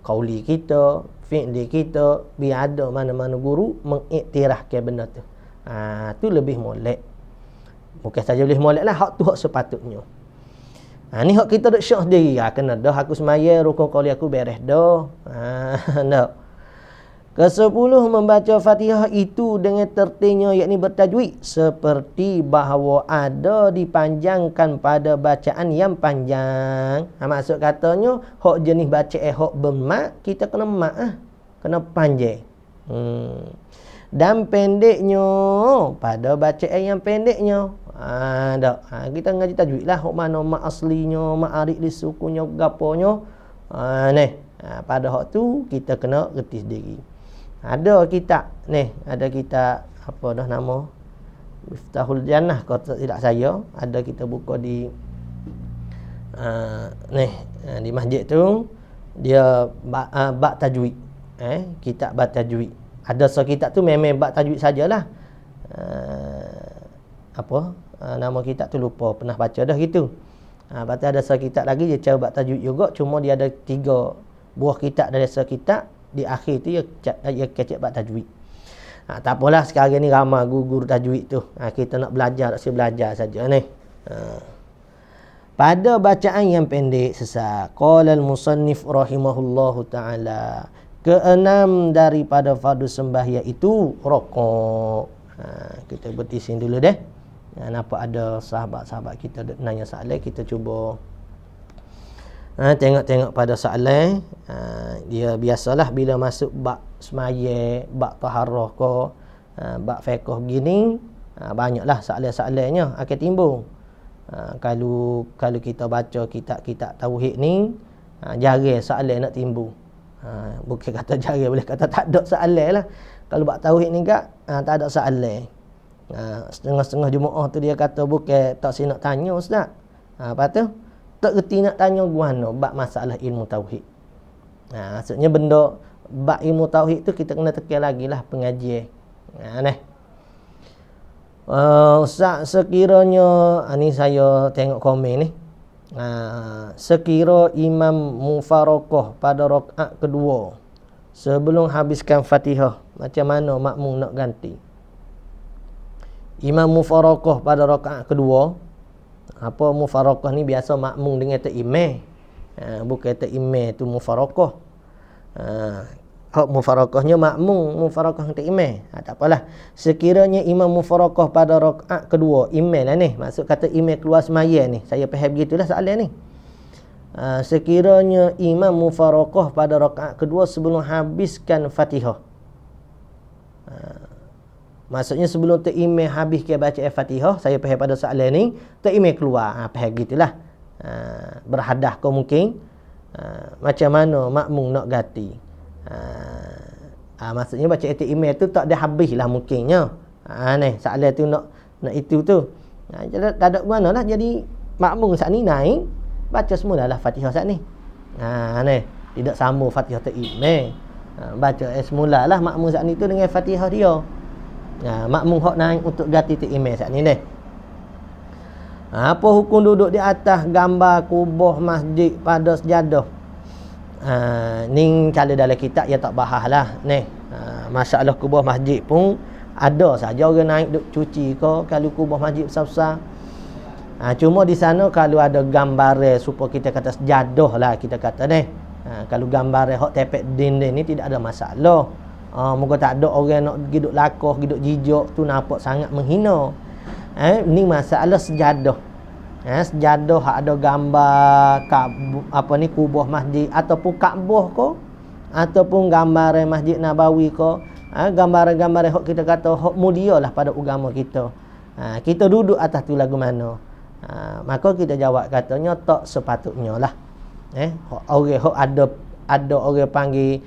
qauli kita, fi'li kita, biar ada mana-mana guru mengiktirafkan benda tu. Tu lebih molek. Bukan saja boleh molek lah, hak tu hak sepatutnya. Ni hak kita duk syok sendiri. Kena dah aku semaya rukun qauli aku beres dah. Tak. Ke-10 membaca Fatihah itu dengan tertibnya, yakni bertajwid, seperti bahawa ada dipanjangkan pada bacaan yang panjang. Maksud katanya hak jenis bacaan hak bermat, kita kena mat kena panjang. Dan pendeknya pada bacaan yang pendeknya. Kita ngaji tajwid lah, hak mana mat aslinya, mat arid li sukunya, gaponya. Pada hak tu kita kena reti sendiri. Ada kitab ni, ada kitab apa dah nama, Miftahul Jannah kalau tidak saya, ada kita buka di di masjid tu, dia bab tajwid, kitab bab tajwid. Ada kitab tu memang bab tajwid sajalah. Nama kitab tu lupa, pernah baca dah gitu. Lepas tu ada kitab lagi dia cara bab tajwid juga, cuma dia ada 3 buah kitab dari kitab. Di akhir tu ia kecek bab tajwid. Tak apalah, sekarang ni ramai guru tajwid tu. Kita nak belajar, tak saya belajar saja ni. Pada bacaan yang pendek sesak, qala al-musannif rahimahullahu taala, ke-6 daripada fardu sembahyang itu rokok. Kita berhenti sini dulu deh. Nampak ada sahabat-sahabat kita nanya soalan, kita cuba tengok pada soalan. Dia biasalah bila masuk bab semaya, bab taharah ke, bab fiqh begini, banyaklah soalan-soalannya akan timbul. Kalau kita baca kitab-kitab tauhid ni, jarang soalan nak timbul. Bukan kata jarang, boleh kata tak ada soalan lah. Kalau bab tauhid ni tak ada soalan. Setengah-setengah jemaah tu dia kata bukan tak saya nak tanya ustaz. Apa tu? Tak reti nak tanya guana bab masalah ilmu tauhid. Maksudnya benda bab ilmu tauhid tu kita kena tekan lagi lah pengajian. Ustaz, sekiranya ni saya tengok komen ni. Sekira imam mufaraqah pada rakaat kedua sebelum habiskan Fatihah, macam mana makmum nak ganti? Imam mufaraqah pada rakaat kedua, apa mufaraqah ni biasa makmum dengan imam. Bukan imam tu mufaraqah. Hak mufaraqahnya makmum, mufaraqah dengan imam. Tak apalah. Sekiranya imam mufaraqah pada rakaat kedua, imam lah ni. Maksud kata imam keluar sembahyang ni. Saya faham begitulah soalan ni. Sekiranya imam mufaraqah pada rakaat kedua sebelum habiskan Fatihah. Maksudnya sebelum imam habis ke baca Fatihah, saya faham pada soalan ni, imam keluar. Faham gitulah. Berhadah kau mungkin. Macam mana makmum nak ganti? Maksudnya baca imam tu tak ada habis lah mungkinnya. Ni soalan tu nak itu tu. Tak ada mana lah. Jadi makmum saat ni naik, baca semula lah Fatihah saat ni. Ni tidak sama Fatihah tu imam. Baca semula lah makmum saat ni tu dengan Fatihah dia. Makmum hak naik untuk ganti tu imam saat ni ni. Apa hukum duduk di atas gambar kubah masjid pada sejadah? Ni kalau dalam kitab ya tak bahas lah ni. Masalah kubah masjid pun ada saja orang naik duk cuci ke kalau kubah masjid besar-besar. Cuma di sana kalau ada gambar supaya kita kata sejadah lah kita kata ni. Kalau gambar hak tepek dinding ni tidak ada masalah. Moga tak ada orang nak pergi duk lakoh, pergi duk jijak tu nampak sangat menghina. Ni masalah sejadah. Sejadah hak ada gambar apa ni kubah masjid ataupun Kaabah ke, ataupun gambar Masjid Nabawi ke, gambar-gambar hak kita kata hak mulialah pada agama kita. Kita duduk atas tu lagu mana? Maka kita jawab katanya tak sepatutnya lah. Orang hak ada orang panggil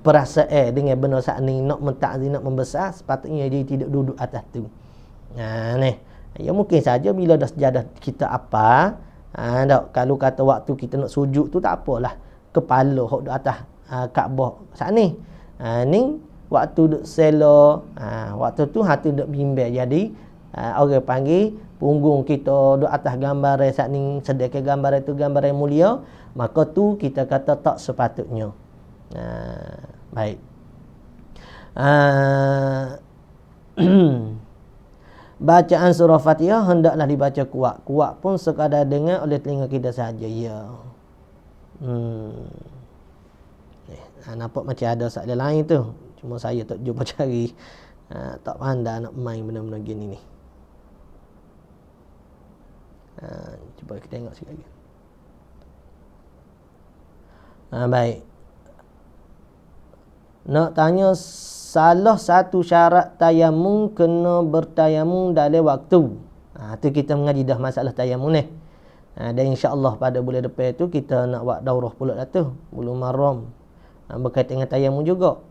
perasaan dengan benda saat ni nak mentakzim, nak membesar, sepatutnya dia tidak duduk atas tu. Ni ya mungkin saja bila dah sejadah kita apa, kalau kata waktu kita nak sujud tu tak apalah kepala hok di atas Kaabah saat ni. Ni waktu duk selo, waktu tu hati duk bimbang, jadi orang panggil punggung kita duduk atas gambar saat ni, sedekah gambar itu gambar yang mulia, maka tu kita kata tak sepatutnya. Baik. Bacaan surah Fatihah hendaklah dibaca kuat. Kuat pun sekadar dengar oleh telinga kita saja. Ya. Nampak macam ada soalan lain tu. Cuma saya tak jumpa cari. Tak pandai nak main benda-benda gini ni. Cuba kita tengok sikit lagi. Baik. Nak tanya, salah satu syarat tayamum kena bertayamum dalam waktu. Tu kita mengaji dah masalah tayamum ni. Dan insya-Allah pada bulan depan tu kita nak buat daurah pula dah tu, bulan Muharram. Berkaitan dengan tayamum juga.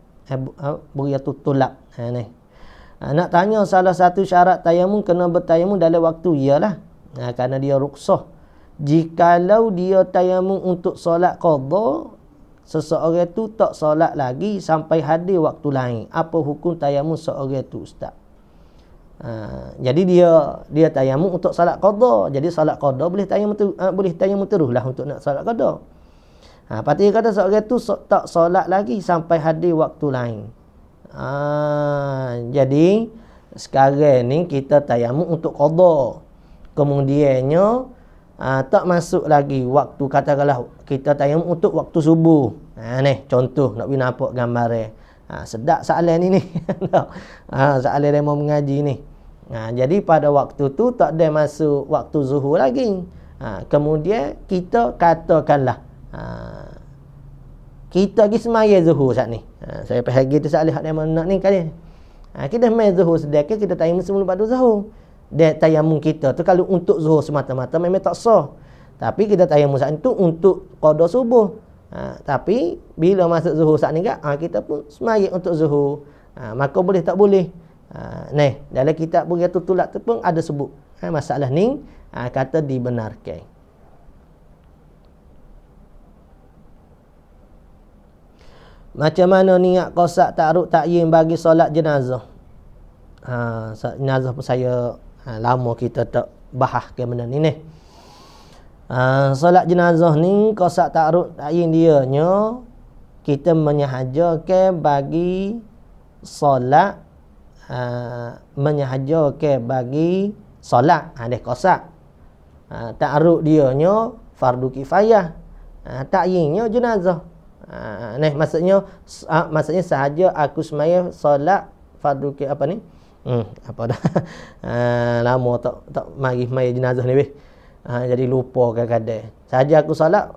Buriyatul tulab. Ni. Nak tanya, salah satu syarat tayamum kena bertayamum dalam waktu, iyalah. Kerana dia ruksah. Jikalau dia tayamum untuk solat qada, seseorang tu tak solat lagi sampai hadir waktu lain. Apa hukum tayamum seorang tu, ustaz? Jadi dia tayamum untuk solat qada. Jadi solat qada boleh tayamum teruslah untuk nak solat qada. Patut kata seorang tu tak solat lagi sampai hadir waktu lain. Jadi sekarang ni kita tayamum untuk qada. Kemudiannya tak masuk lagi waktu, katakanlah kita tayamum untuk waktu subuh. Ni contoh nak bina nampak gambar. Sedap soalan ni. Soalan dia mau mengaji ni. Jadi pada waktu tu tak ada masuk waktu zuhur lagi. Kemudian kita katakanlah kita pergi semaya zuhur saat ni. Saya pergi tu soalan dia mau nak ni kali. Kita semaya zuhur sedekah, kita tayamum sebelum pada zuhur. Dia tayamum kita tu kalau untuk zuhur semata-mata memang tak sah. Tapi kita tayamum saat itu untuk qada subuh. Tapi bila masuk zuhur saat ni kita pun semaya untuk zuhur. Maka boleh tak boleh? Dalam kitab Buriyatul Tulab tu pun ada sebut. Masalah ni kata dibenarkan. Macam mana niat qasak ta'arud ta'yin bagi solat jenazah? Jenazah pun saya lama kita tak bahas ke benda ni. Solat jenazah ni qasak ta'arud ta'yin dia nya kita menyahajakan bagi solat menyahajakan bagi solat dia qasak. Ta'arud dia nya fardu kifayah. Ta'yinnya jenazah. Maksudnya sahaja aku semaya solat fardu apa ni? Apa dah? Lama tak mari semaya jenazah ni weh. Jadi lupa kadang-kadang. Sahaja aku solat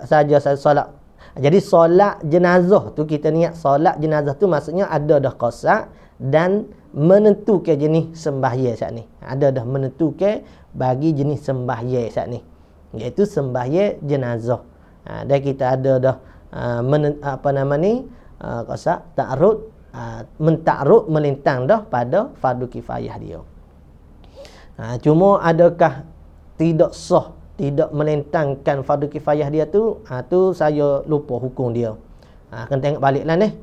sahaja saya solat. Jadi solat jenazah tu kita niat solat jenazah tu maksudnya ada dah qasak dan menentukan jenis sembahyang saat ni. Ada dah menentukan bagi jenis sembahyang saat ni. Iaitu sembahyang jenazah. Dan kita ada dah qasak ta'arud mentakruk melintang dah pada fardu kifayah dia. Cuma adakah tidak sah, tidak melintangkan fardu kifayah dia tu? Tu saya lupa hukum dia. Kena tengok baliklah ni.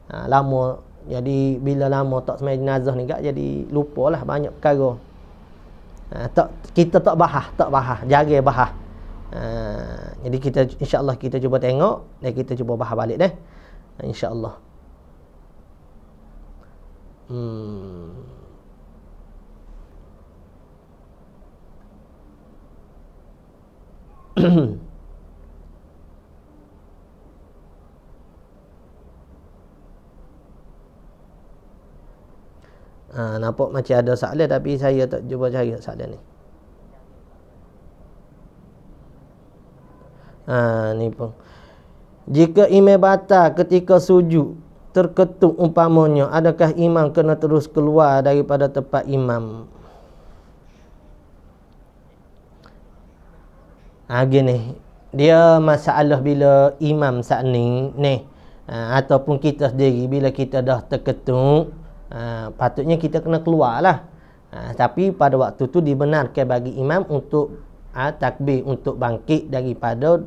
Lama, jadi bila lama tak sembahyang jenazah ni jadi lupalah banyak perkara. Kita tak bahas, jaga bahas. Jadi kita insya-Allah kita cuba tengok dan kita cuba bahas balik dah. Insya-Allah. Nampak macam ada soalan tapi saya tak cuba cari soalan ni. Ni pun. Jika imam batal ketika sujud terketuk umpamanya, adakah imam kena terus keluar daripada tempat imam? Gini, dia masalah bila imam saat ni ataupun kita sendiri bila kita dah terketuk, patutnya kita kena keluar lah. Tapi pada waktu tu dibenarkan bagi imam untuk takbir, untuk bangkit daripada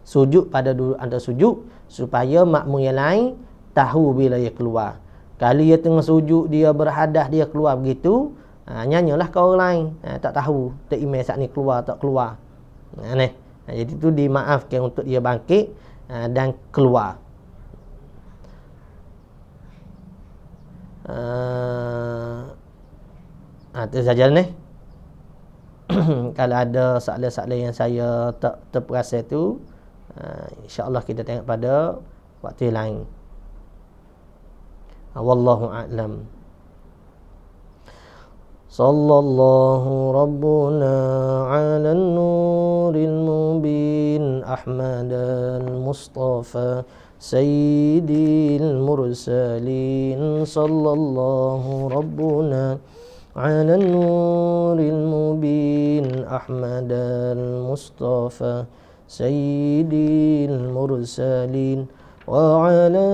sujud pada duduk antara sujud supaya makmum yang lain tahu bila dia keluar. Kalau dia tengah sujud, dia berhadas, dia keluar begitu, Nyanyalah ke orang lain, tak tahu tak email saat ni keluar tak keluar. Jadi tu dimaafkan untuk dia bangkit dan keluar. Itu saja ni. Kalau ada soalan-soalan yang saya tak terperasan tu, insya-Allah kita tengok pada waktu lain. Wallahu a'lam. Sallallahu rabbuna 'ala nuril mubin Ahmadan Mustafa sayyidil mursalin. Sallallahu rabbuna 'ala nuril mubin Ahmadan Mustafa sayyidil mursalin wa 'ala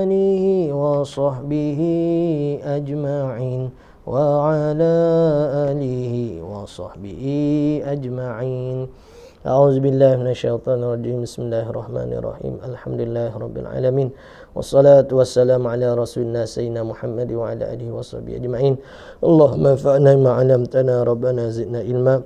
alihi wa sahbihi ajma'in وعلى آله وصحبه أجمعين. أعوذ بالله من الشيطان الرجيم. بسم الله الرحمن الرحيم. الحمد لله رب العالمين والصلاة والسلام على رسولنا سيدنا محمد وعلى آله وصحبه أجمعين. اللهم انفعنا ما علمتنا ربنا زدنا علما.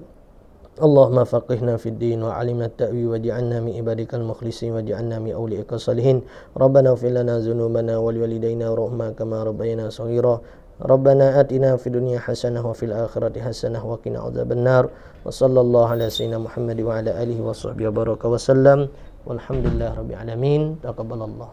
اللهم فقهنا في الدين وعلمنا التأويل واجعلنا من عبادك المخلصين واجعلنا من أولئك الصالحين. ربنا اغفر لنا ذنوبنا ولوالدينا وارحمنا كما ربينا صغيرا. ربنا آتنا في الدنيا حسنة وفي الآخرة حسنة وقنا عذاب النار. وصلى الله على سيدنا محمد وعلى آله وصحبه وبارك وسلم والحمد لله رب العالمين. تقبل الله.